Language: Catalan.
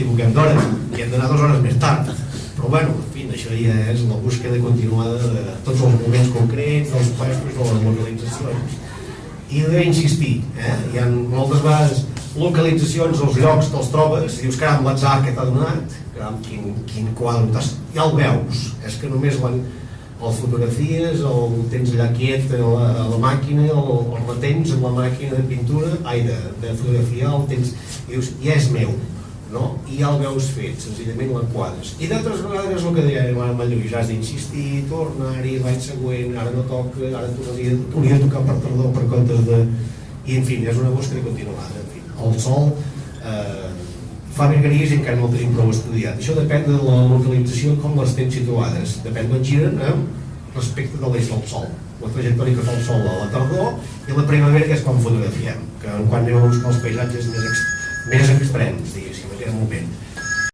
equivoquem d'hora i hem d'anar 2 hores més tard, però bueno, en fi, això ja és la búsqueda continuada de tots els moments concrets, dels puestos, de les localitzacions. I d'insistir, hi ha moltes vegades localitzacions als llocs te'ls trobes, dius, caram, l'atzar que t'ha donat, caram, quin quadre, ja el veus, és que només les fotografies, el tens allà quiet a la màquina, el retens amb la màquina de pintura, de fotografia, el tens, dius, ja és meu, no? I ja el veus fet, senzillament l'enquadres. I d'altres vegades és el que deia amb el Lluís, has d'insistir, tornar-hi, l'any següent, ara no toca, ara t'hauria de tocar per tardor per comptes de... I en fi, és una búsqueda continuada. En fi, el sol fa virgueries i encara no el tenim prou estudiat. Això depèn de la localització com les tens situades. Depèn d'on giren respecte de l'eix del sol. La trajectòria que fa el sol a la tardor i la primavera, que és quan fotografiem, que quan anem a buscar els paisatges més extrems, diguéssim, en aquest moment.